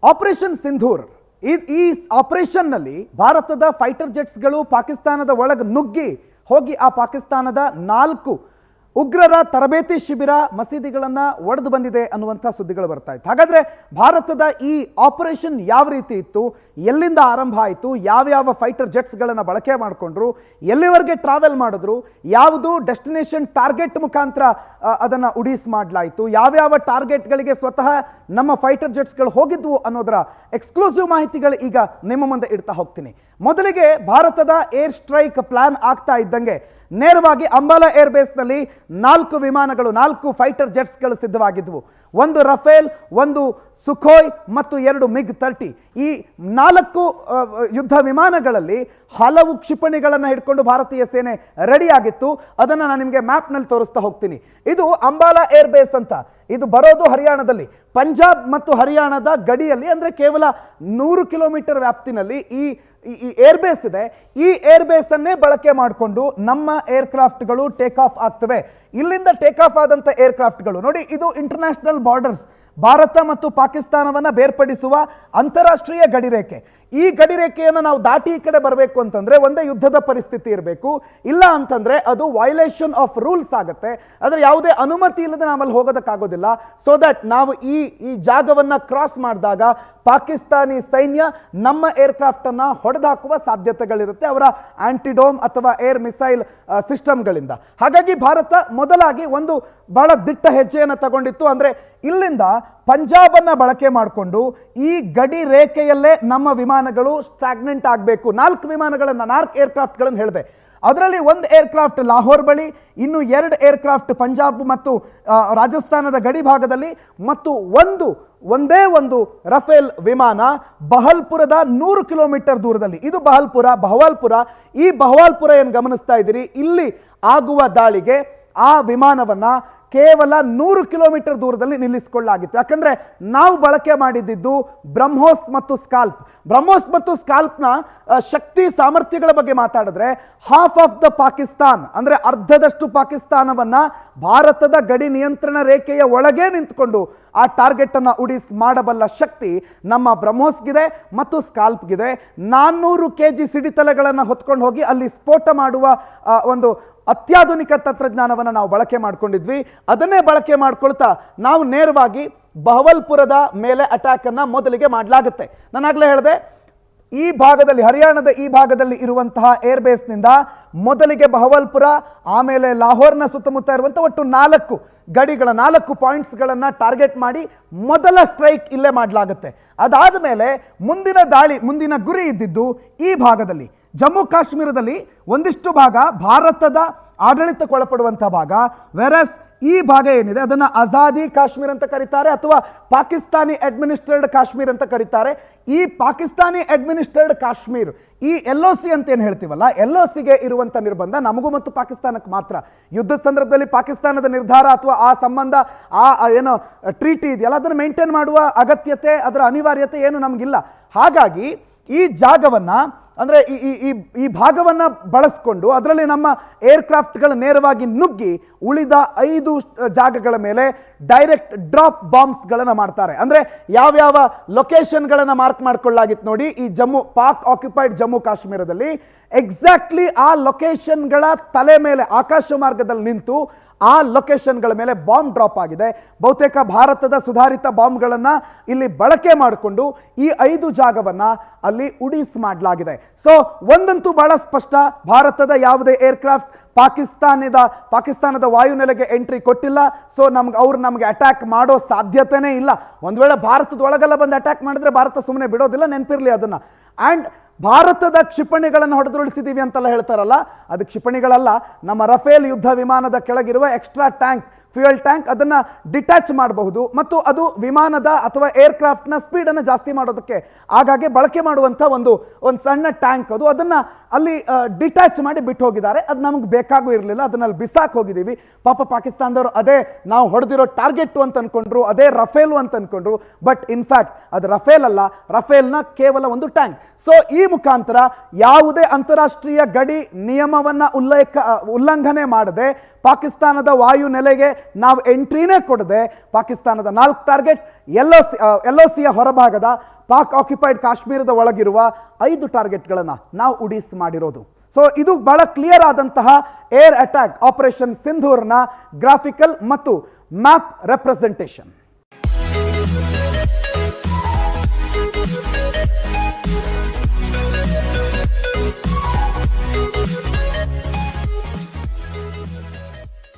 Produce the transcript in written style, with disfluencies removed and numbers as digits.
Operation Sindoor ಈ operation ನಲ್ಲಿ ಭಾರತದ ಫೈಟರ್ ಜೆಟ್ಸ್ಗಳು ಪಾಕಿಸ್ತಾನದ ಒಳಗೆ ನುಗ್ಗಿ ಹೋಗಿ ಆ ಪಾಕಿಸ್ತಾನದ 4 ಉಗ್ರರ ತರಬೇತಿ ಶಿಬಿರ ಮಸೀದಿಗಳನ್ನು ಒಡೆದು ಬಂದಿದೆ ಅನ್ನುವಂಥ ಸುದ್ದಿಗಳು ಬರ್ತಾ ಇತ್ತು. ಹಾಗಾದ್ರೆ ಭಾರತದ ಈ ಆಪರೇಷನ್ ಯಾವ ರೀತಿ ಇತ್ತು, ಎಲ್ಲಿಂದ ಆರಂಭ ಆಯಿತು, ಯಾವ ಫೈಟರ್ ಜೆಟ್ಸ್ಗಳನ್ನು ಬಳಕೆ ಮಾಡಿಕೊಂಡ್ರು, ಎಲ್ಲಿವರೆಗೆ ಟ್ರಾವೆಲ್ ಮಾಡಿದ್ರು, ಯಾವುದು ಡೆಸ್ಟಿನೇಷನ್ ಟಾರ್ಗೆಟ್ ಮುಖಾಂತರ ಅದನ್ನು ಉಡೀಸ್ ಮಾಡಲಾಯಿತು, ಯಾವ ಟಾರ್ಗೆಟ್ಗಳಿಗೆ ಸ್ವತಃ ನಮ್ಮ ಫೈಟರ್ ಜೆಟ್ಸ್ಗಳು ಹೋಗಿದ್ವು ಅನ್ನೋದರ ಎಕ್ಸ್ಕ್ಲೂಸಿವ್ ಮಾಹಿತಿಗಳು ಈಗ ನಿಮ್ಮ ಮುಂದೆ ಇಡ್ತಾ ಹೋಗ್ತೀನಿ. ಮೊದಲಿಗೆ ಭಾರತದ ಏರ್ ಸ್ಟ್ರೈಕ್ ಪ್ಲಾನ್ ಆಗ್ತಾ ಇದ್ದಂಗೆ ನೇರವಾಗಿ ಅಂಬಾಲಾ ಏರ್ ಬೇಸ್ನಲ್ಲಿ 4 ವಿಮಾನಗಳು 4 ಫೈಟರ್ ಜೆಟ್ಸ್ಗಳು ಸಿದ್ಧವಾಗಿದ್ವು. ಒಂದು ರಫೇಲ್, ಒಂದು ಸುಖೋಯ್ ಮತ್ತು 2 MiG-30. ಈ 4 ಯುದ್ಧ ವಿಮಾನಗಳಲ್ಲಿ ಹಲವು ಕ್ಷಿಪಣಿಗಳನ್ನು ಹಿಡ್ಕೊಂಡು ಭಾರತೀಯ ಸೇನೆ ರೆಡಿ ಆಗಿತ್ತು. ಅದನ್ನು ನಾನು ನಿಮಗೆ ಮ್ಯಾಪ್ನಲ್ಲಿ ತೋರಿಸ್ತಾ ಹೋಗ್ತೀನಿ. ಇದು ಅಂಬಾಲಾ ಏರ್ ಬೇಸ್ ಅಂತ, ಇದು ಬರೋದು ಹರಿಯಾಣದಲ್ಲಿ, ಪಂಜಾಬ್ ಮತ್ತು ಹರಿಯಾಣದ ಗಡಿಯಲ್ಲಿ, ಅಂದರೆ ಕೇವಲ 100 ಕಿಲೋಮೀಟರ್ ವ್ಯಾಪ್ತಿನಲ್ಲಿ ಈ ಏರ್ ಬೇಸ್ ಇದೆ. ಈ ಏರ್ ಬೇಸ್ ಅನ್ನೇ ಬಳಕೆ ಮಾಡಿಕೊಂಡು ನಮ್ಮ ಏರ್ಕ್ರಾಫ್ಟ್ಗಳು ಟೇಕ್ ಆಫ್ ಆಗ್ತವೆ. ಇಲ್ಲಿಂದ ಟೇಕ್ ಆಫ್ ಆದಂಥ ಏರ್ಕ್ರಾಫ್ಟ್ಗಳು ನೋಡಿ, ಇದು ಇಂಟರ್ನ್ಯಾಷನಲ್ ಬಾರ್ಡರ್ಸ್, ಭಾರತ ಮತ್ತು ಪಾಕಿಸ್ತಾನವನ್ನು ಬೇರ್ಪಡಿಸುವ ಅಂತಾರಾಷ್ಟ್ರೀಯ ಗಡಿರೇಖೆ. ಈ ಗಡಿರೇಖೆಯನ್ನು ನಾವು ದಾಟಿ ಈ ಕಡೆ ಬರಬೇಕು ಅಂತಂದ್ರೆ ಒಂದೇ ಯುದ್ಧದ ಪರಿಸ್ಥಿತಿ ಇರಬೇಕು, ಇಲ್ಲ ಅಂತಂದ್ರೆ ಅದು ವೈಲೇಷನ್ ಆಫ್ ರೂಲ್ಸ್ ಆಗುತ್ತೆ. ಆದರೆ ಯಾವುದೇ ಅನುಮತಿ ಇಲ್ಲದೆ ನಾವಲ್ಲಿ ಹೋಗೋದಕ್ಕಾಗೋದಿಲ್ಲ. ಸೊ ದಟ್ ನಾವು ಈ ಜಾಗವನ್ನು ಕ್ರಾಸ್ ಮಾಡಿದಾಗ ಪಾಕಿಸ್ತಾನಿ ಸೈನ್ಯ ನಮ್ಮ ಏರ್ಕ್ರಾಫ್ಟ್ ಅನ್ನ ಹೊಡೆದಾಕುವ ಸಾಧ್ಯತೆಗಳಿರುತ್ತೆ ಅವರ ಆಂಟಿಡೋಮ್ ಅಥವಾ ಏರ್ ಮಿಸೈಲ್ ಸಿಸ್ಟಮ್ಗಳಿಂದ. ಹಾಗಾಗಿ ಭಾರತ ಮೊದಲಾಗಿ ಒಂದು ಬಹಳ ದಿಟ್ಟ ಹೆಜ್ಜೆಯನ್ನು ತಗೊಂಡಿತ್ತು. ಅಂದ್ರೆ ಇಲ್ಲಿಂದ ಪಂಜಾಬನ್ನು ಬಳಕೆ ಮಾಡಿಕೊಂಡು ಈ ಗಡಿ ರೇಖೆಯಲ್ಲೇ ನಮ್ಮ ವಿಮಾನಗಳು ಸ್ಟಾಗ್ನೆಂಟ್ ಆಗಬೇಕು. 4 ವಿಮಾನಗಳನ್ನು 4 ಏರ್ಕ್ರಾಫ್ಟ್ಗಳನ್ನು ಹೇಳಿದೆ. ಅದರಲ್ಲಿ 1 ಏರ್ಕ್ರಾಫ್ಟ್ ಲಾಹೋರ್ ಬಳಿ, ಇನ್ನು 2 ಏರ್ಕ್ರಾಫ್ಟ್ ಪಂಜಾಬ್ ಮತ್ತು ರಾಜಸ್ಥಾನದ ಗಡಿ ಭಾಗದಲ್ಲಿ, ಮತ್ತು ಒಂದೇ ಒಂದು ರಫೇಲ್ ವಿಮಾನ ಬಹಲ್ಪುರದ 100 ಕಿಲೋಮೀಟರ್ ದೂರದಲ್ಲಿ. ಇದು ಬಹವಾಲ್ಪುರ. ಈ ಬಹವಾಲ್ಪುರ ಏನು ಗಮನಿಸ್ತಾ ಇದ್ದೀರಿ, ಇಲ್ಲಿ ಆಗುವ ದಾಳಿಗೆ ಆ ವಿಮಾನವನ್ನ ಕೇವಲ 100 ಕಿಲೋಮೀಟರ್ ದೂರದಲ್ಲಿ ನಿಲ್ಲಿಸಿಕೊಳ್ಳಲಾಗಿತ್ತು. ಯಾಕಂದ್ರೆ ನಾವು ಬಳಕೆ ಮಾಡಿದ್ದು ಬ್ರಹ್ಮೋಸ್ ಮತ್ತು ಸ್ಕಾಲ್ಪ್ನ ಶಕ್ತಿ ಸಾಮರ್ಥ್ಯಗಳ ಬಗ್ಗೆ ಮಾತಾಡಿದ್ರೆ ಹಾಫ್ ಆಫ್ ದ ಪಾಕಿಸ್ತಾನ್, ಅಂದ್ರೆ ಅರ್ಧದಷ್ಟು ಪಾಕಿಸ್ತಾನವನ್ನ ಭಾರತದ ಗಡಿ ನಿಯಂತ್ರಣ ರೇಖೆಯ ಒಳಗೆ ನಿಂತುಕೊಂಡು ಆ ಟಾರ್ಗೆಟ್ ಅನ್ನ ಉಡೀಸ್ ಮಾಡಬಲ್ಲ ಶಕ್ತಿ ನಮ್ಮ ಬ್ರಹ್ಮೋಸ್ಗಿದೆ ಮತ್ತು ಸ್ಕಾಲ್ಪ್ಗಿದೆ. 400 kg ಸಿಡಿತಲೆಗಳನ್ನು ಹೊತ್ಕೊಂಡು ಹೋಗಿ ಅಲ್ಲಿ ಸ್ಫೋಟ ಮಾಡುವ ಒಂದು ಅತ್ಯಾಧುನಿಕ ತಂತ್ರಜ್ಞಾನವನ್ನು ನಾವು ಬಳಕೆ ಮಾಡ್ಕೊಂಡಿದ್ವಿ. ಅದನ್ನೇ ಬಳಕೆ ಮಾಡ್ಕೊಳ್ತಾ ನಾವು ನೇರವಾಗಿ ಬಹವಲ್ಪುರದ ಮೇಲೆ ಅಟ್ಯಾಕ್ ಅನ್ನ ಮೊದಲಿಗೆ ಮಾಡಲಾಗುತ್ತೆ. ನಾನಾಗಲೇ ಹೇಳಿದೆ, ಈ ಭಾಗದಲ್ಲಿ, ಹರಿಯಾಣದ ಈ ಭಾಗದಲ್ಲಿ ಇರುವಂತಹ ಏರ್ ಬೇಸ್ನಿಂದ ಮೊದಲಿಗೆ ಬಹವಲ್ಪುರ, ಆಮೇಲೆ ಲಾಹೋರ್ನ ಸುತ್ತಮುತ್ತ ಇರುವಂತಹ ಒಟ್ಟು 4 ಗಡಿಗಳ 4 ಪಾಯಿಂಟ್ಸ್ಗಳನ್ನು ಟಾರ್ಗೆಟ್ ಮಾಡಿ ಮೊದಲ ಸ್ಟ್ರೈಕ್ ಇಲ್ಲೇ ಮಾಡಲಾಗುತ್ತೆ. ಅದಾದ ಮೇಲೆ ಮುಂದಿನ ಗುರಿ ಇದ್ದಿದ್ದು ಈ ಭಾಗದಲ್ಲಿ, ಜಮ್ಮು ಕಾಶ್ಮೀರದಲ್ಲಿ ಒಂದಿಷ್ಟು ಭಾಗ ಭಾರತದ ಆಡಳಿತಕ್ಕೊಳಪಡುವಂತಹ ಭಾಗ. ವೆರಸ್ ಈ ಭಾಗ ಏನಿದೆ ಅದನ್ನ ಆಜಾದಿ ಕಾಶ್ಮೀರ್ ಅಂತ ಕರೀತಾರೆ, ಅಥವಾ ಪಾಕಿಸ್ತಾನಿ ಅಡ್ಮಿನಿಸ್ಟ್ರೇಡ್ ಕಾಶ್ಮೀರ್ ಅಂತ ಕರೀತಾರೆ. ಈ ಪಾಕಿಸ್ತಾನಿ ಅಡ್ಮಿನಿಸ್ಟ್ರೇಡ್ ಕಾಶ್ಮೀರ್, ಈ LOC ಅಂತ ಏನು ಹೇಳ್ತೀವಲ್ಲ, LOCಗೆ ಇರುವಂತ ನಿರ್ಬಂಧ ನಮಗೂ ಮತ್ತು ಪಾಕಿಸ್ತಾನಕ್ಕೆ ಮಾತ್ರ. ಯುದ್ಧದ ಸಂದರ್ಭದಲ್ಲಿ ಪಾಕಿಸ್ತಾನದ ನಿರ್ಧಾರ ಅಥವಾ ಆ ಸಂಬಂಧ, ಏನೋ ಟ್ರೀಟಿ ಇದೆಯಲ್ಲ, ಅದನ್ನು ಮೇಂಟೈನ್ ಮಾಡುವ ಅಗತ್ಯತೆ, ಅದರ ಅನಿವಾರ್ಯತೆ ಏನು ನಮಗಿಲ್ಲ. ಹಾಗಾಗಿ ಈ ಜಾಗವನ್ನ, ಅಂದ್ರೆ ಈ ಭಾಗವನ್ನ ಬಳಸ್ಕೊಂಡು ಅದರಲ್ಲಿ ನಮ್ಮ ಏರ್ಕ್ರಾಫ್ಟ್ಗಳು ನೇರವಾಗಿ ನುಗ್ಗಿ ಉಳಿದ 5 ಜಾಗಗಳ ಮೇಲೆ ಡೈರೆಕ್ಟ್ ಡ್ರಾಪ್ ಬಾಂಬ್ಸ್ಗಳನ್ನು ಮಾಡ್ತಾರೆ. ಅಂದ್ರೆ ಯಾವ ಲೊಕೇಶನ್ಗಳನ್ನು ಮಾರ್ಕ್ ಮಾಡ್ಕೊಳ್ಳಾಗಿತ್ತು ನೋಡಿ, ಈ ಪಾಕ್ ಆಕ್ಯುಪೈಡ್ ಜಮ್ಮು ಕಾಶ್ಮೀರದಲ್ಲಿ ಎಕ್ಸಾಕ್ಟ್ಲಿ ಆ ಲೊಕೇಶನ್ಗಳ ತಲೆ ಮೇಲೆ ಆಕಾಶ ಮಾರ್ಗದಲ್ಲಿ ನಿಂತು ಆ ಲೊಕೇಶನ್ಗಳ ಮೇಲೆ ಬಾಂಬ್ ಡ್ರಾಪ್ ಆಗಿದೆ. ಬಹುತೇಕ ಭಾರತದ ಸುಧಾರಿತ ಬಾಂಬ್ಗಳನ್ನು ಇಲ್ಲಿ ಬಳಕೆ ಮಾಡಿಕೊಂಡು ಈ 5 ಜಾಗವನ್ನ ಅಲ್ಲಿ ಉಡೀಸ್ ಮಾಡಲಾಗಿದೆ. ಸೊ ಒಂದಂತೂ ಬಹಳ ಸ್ಪಷ್ಟ, ಭಾರತದ ಯಾವುದೇ ಏರ್ಕ್ರಾಫ್ಟ್ ಪಾಕಿಸ್ತಾನದ ವಾಯುನೆಲೆಗೆ ಎಂಟ್ರಿ ಕೊಟ್ಟಿಲ್ಲ. ಸೊ ಅವ್ರು ನಮಗೆ ಅಟ್ಯಾಕ್ ಮಾಡೋ ಸಾಧ್ಯತೆನೇ ಇಲ್ಲ. ಒಂದು ವೇಳೆ ಭಾರತದ ಒಳಗೆಲ್ಲ ಬಂದು ಅಟ್ಯಾಕ್ ಮಾಡಿದ್ರೆ ಭಾರತ ಸುಮ್ಮನೆ ಬಿಡೋದಿಲ್ಲ, ನೆನಪಿರ್ಲಿ ಅದನ್ನ. ಅಂಡ್ ಭಾರತದ ಕ್ಷಿಪಣಿಗಳನ್ನು ಹೊಡೆದುರುಳಿಸಿದೀವಿ ಅಂತೆಲ್ಲ ಹೇಳ್ತಾರಲ್ಲ, ಅದು ಕ್ಷಿಪಣಿಗಳಲ್ಲ, ನಮ್ಮ ರಫೇಲ್ ಯುದ್ಧ ವಿಮಾನದ ಕೆಳಗಿರುವ ಎಕ್ಸ್ಟ್ರಾ ಟ್ಯಾಂಕ್, ಫ್ಯೂಯಲ್ ಟ್ಯಾಂಕ್, ಅದನ್ನ ಡಿಟ್ಯಾಚ್ ಮಾಡಬಹುದು ಮತ್ತು ಅದು ವಿಮಾನದ ಅಥವಾ ಏರ್ಕ್ರಾಫ್ಟ್ನ ಸ್ಪೀಡನ್ನು ಜಾಸ್ತಿ ಮಾಡೋದಕ್ಕೆ ಆಗಾಗ್ಗೆ ಬಳಕೆ ಮಾಡುವಂಥ ಒಂದು ಸಣ್ಣ ಟ್ಯಾಂಕ್ ಅದು. ಅದನ್ನ ಅಲ್ಲಿ ಡಿಟ್ಯಾಚ್ ಮಾಡಿ ಬಿಟ್ಟು ಹೋಗಿದ್ದಾರೆ. ಅದು ನಮಗೆ ಬೇಕಾಗೂ ಇರಲಿಲ್ಲ, ಅದನ್ನಲ್ಲಿ ಬಿಸಾಕ್ ಹೋಗಿದ್ದೀವಿ. ಪಾಪ ಪಾಕಿಸ್ತಾನದವರು ಅದೇ ನಾವು ಹೊಡೆದಿರೋ ಟಾರ್ಗೆಟ್ ಅಂತ ಅನ್ಕೊಂಡ್ರು, ಅದೇ ರಫೇಲು ಅಂತ ಅನ್ಕೊಂಡ್ರು. ಬಟ್ ಇನ್ಫ್ಯಾಕ್ಟ್ ಅದು ರಫೇಲ್ ಅಲ್ಲ, ರಫೇಲ್ನ ಕೇವಲ ಒಂದು ಟ್ಯಾಂಕ್. ಸೊ ಈ ಮುಖಾಂತರ ಯಾವುದೇ ಅಂತಾರಾಷ್ಟ್ರೀಯ ಗಡಿ ನಿಯಮವನ್ನ ಉಲ್ಲಂಘನೆ ಮಾಡದೆ ಪಾಕಿಸ್ತಾನದ ವಾಯು ನೆಲೆಗೆ ನಾವು ಎಂಟ್ರಿನೇ ಕೊಡದೆ ಪಾಕಿಸ್ತಾನದ 4 ಟಾರ್ಗೆಟ್, ಎಲ್ ಒ ಸಿಯ ಹೊರಭಾಗದ ಪಾಕ್ ಆಕ್ಯುಪೈಡ್ ಕಾಶ್ಮೀರದ ಒಳಗಿರುವ 5 ಟಾರ್ಗೆಟ್ಗಳನ್ನು ನಾವು ಉಡೀಸ್ ಮಾಡಿರೋದು. ಸೊ ಇದು ಬಹಳ ಕ್ಲಿಯರ್ ಆದಂತಹ ಏರ್ ಅಟ್ಯಾಕ್ ಆಪರೇಷನ್ ಸಿಂಧೂರ್ನ ಗ್ರಾಫಿಕಲ್ ಮತ್ತು ಮ್ಯಾಪ್ ರೆಪ್ರೆಸೆಂಟೇಷನ್.